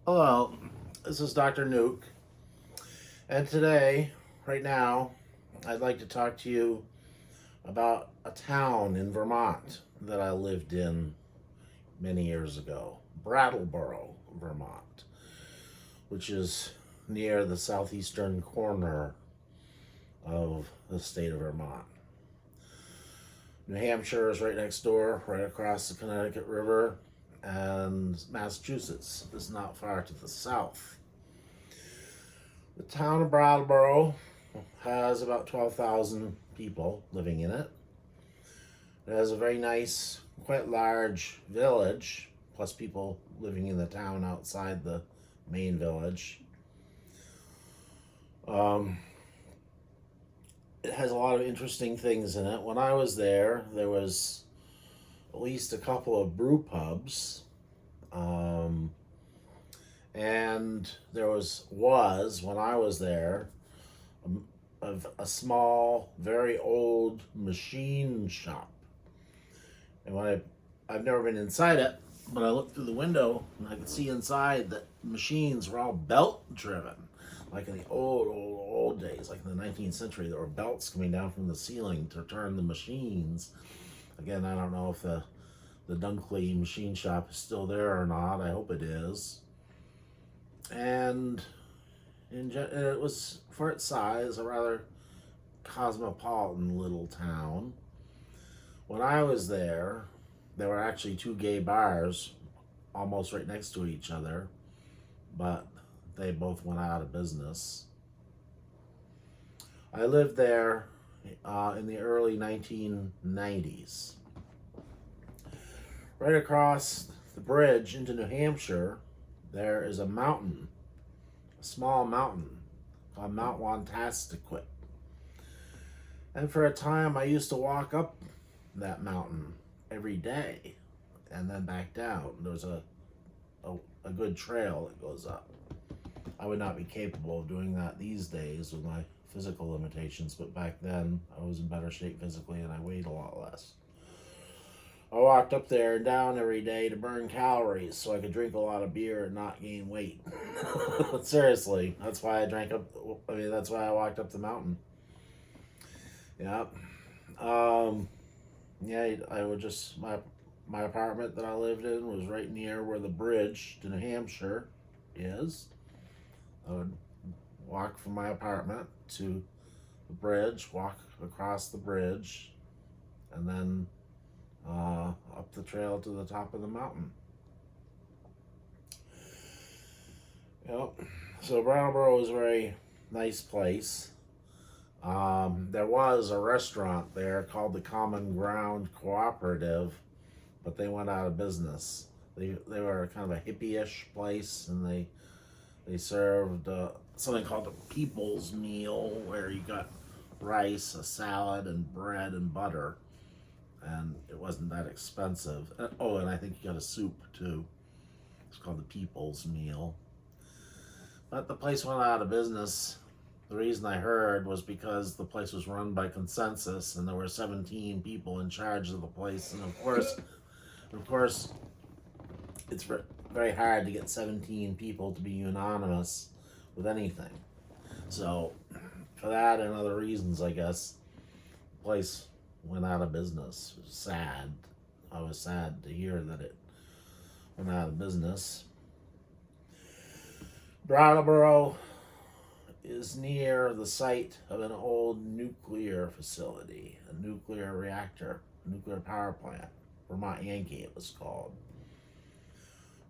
Hello, this is Dr. Nuke, and today, right now, I'd like to talk to you about a town in Vermont that I lived in many years ago, Brattleboro, Vermont, which is near the southeastern corner of the state of Vermont. New Hampshire is right next door, right across the Connecticut River, and Massachusetts is not far to the south. The town of Brattleboro has about 12,000 people living in it. It has a very nice, quite large village, plus people living in the town outside the main village. Um, it has a lot of interesting things in it. When I was there was at least a couple of brew pubs. And there was when I was there a small, very old machine shop. And I've never been inside it, but I looked through the window and I could see inside that machines were all belt driven, like in the old days, like in the 19th century. There were belts coming down from the ceiling to turn the machines. Again, I don't know if the Dunkley machine shop is still there or not. I hope it is. And it was, for its size, a rather cosmopolitan little town. When I was there were actually two gay bars almost right next to each other, but they both went out of business. I lived there in the early 1990s. Right across the bridge into New Hampshire, there is a mountain, a small mountain called Mount Wantastiquit. And for a time, I used to walk up that mountain every day and then back down. There's a good trail that goes up. I would not be capable of doing that these days with my physical limitations, but back then I was in better shape physically and I weighed a lot less. I walked up there and down every day to burn calories so I could drink a lot of beer and not gain weight. Seriously, that's why that's why I walked up the mountain. Yeah. I would just, my apartment that I lived in was right near where the bridge to New Hampshire is. I would walk from my apartment to the bridge, walk across the bridge, and then up the trail to the top of the mountain. Yep. So Brattleboro is a very nice place. There was a restaurant there called the Common Ground Cooperative, but they went out of business. They were kind of a hippie-ish place, and they served something called the People's Meal, where you got rice, a salad, and bread and butter. And it wasn't that expensive. And I think you got a soup too. It's called the People's Meal. But the place went out of business. The reason I heard was because the place was run by consensus, and there were 17 people in charge of the place. And of course, it's very hard to get 17 people to be unanimous with anything. So, for that and other reasons, I guess, the place went out of business. It was sad. I was sad to hear that it went out of business. Brattleboro is near the site of an old nuclear facility, a nuclear reactor, a nuclear power plant. Vermont Yankee, it was called.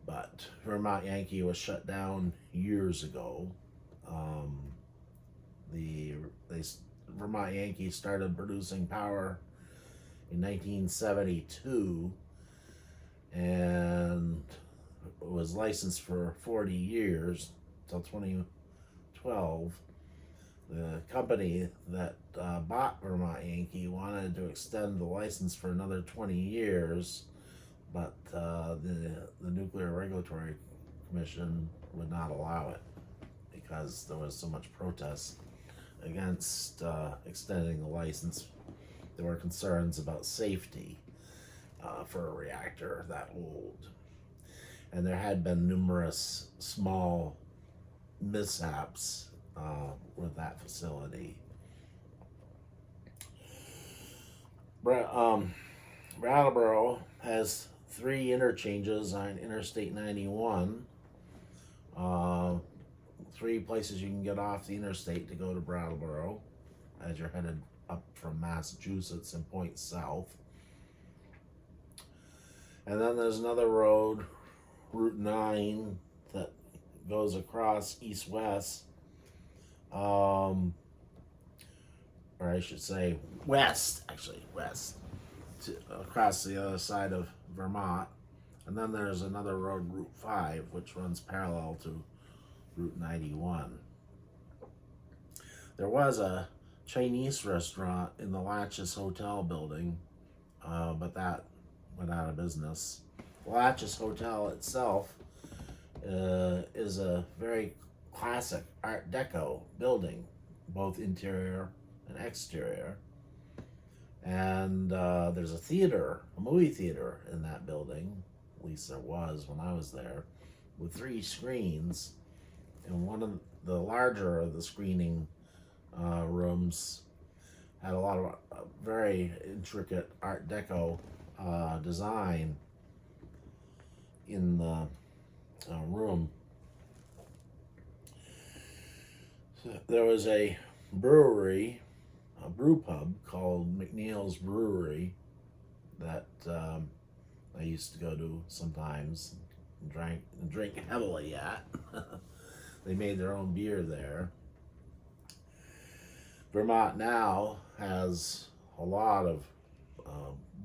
But Vermont Yankee was shut down years ago. Vermont Yankee started producing power in 1972 and was licensed for 40 years until 2012. The company that bought Vermont Yankee wanted to extend the license for another 20 years, but the Nuclear Regulatory Commission would not allow it because there was so much protest against extending the license. There were concerns about safety for a reactor that old. and there had been numerous small mishaps with that facility. Brattleboro has 3 interchanges on Interstate 91. 3 places you can get off the interstate to go to Brattleboro as you're headed up from Massachusetts and point south. And then there's another road, Route 9, that goes across east-west, or I should say west, across the other side of Vermont. And then there's another road, Route 5, which runs parallel to Route 91. There was a Chinese restaurant in the Latches Hotel building, but that went out of business. The Latches Hotel itself is a very classic Art Deco building, both interior and exterior. And there's a theater, a movie theater in that building, at least there was when I was there, with 3 screens. And one of the larger of the screening rooms had a lot of very intricate Art Deco design in the room. So there was a brewery, a brew pub called McNeil's Brewery that I used to go to sometimes and drink heavily at. They made their own beer there. Vermont now has a lot of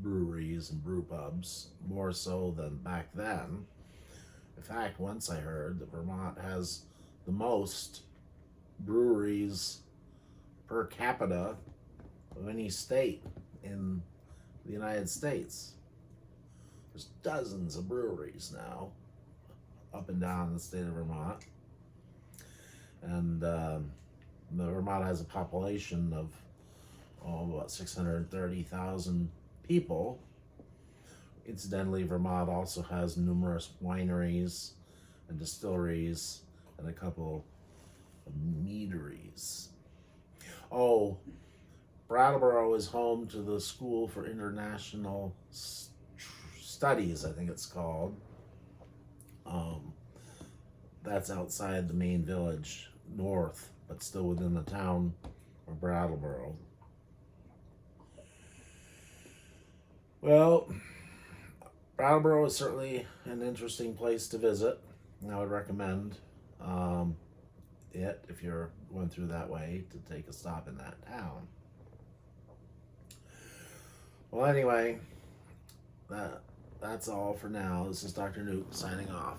breweries and brew pubs, more so than back then. In fact, once I heard that Vermont has the most breweries per capita of any state in the United States. There's dozens of breweries now up and down the state of Vermont. And Vermont has a population of about 630,000 people. Incidentally, Vermont also has numerous wineries and distilleries and a couple of meaderies. Oh, Brattleboro is home to the School for International Studies, I think it's called. That's outside the main village, north, but still within the town of Brattleboro. Well, Brattleboro is certainly an interesting place to visit. I would recommend it if you're going through that way to take a stop in that town. Well, anyway, that's all for now. This is Dr. Nuke signing off.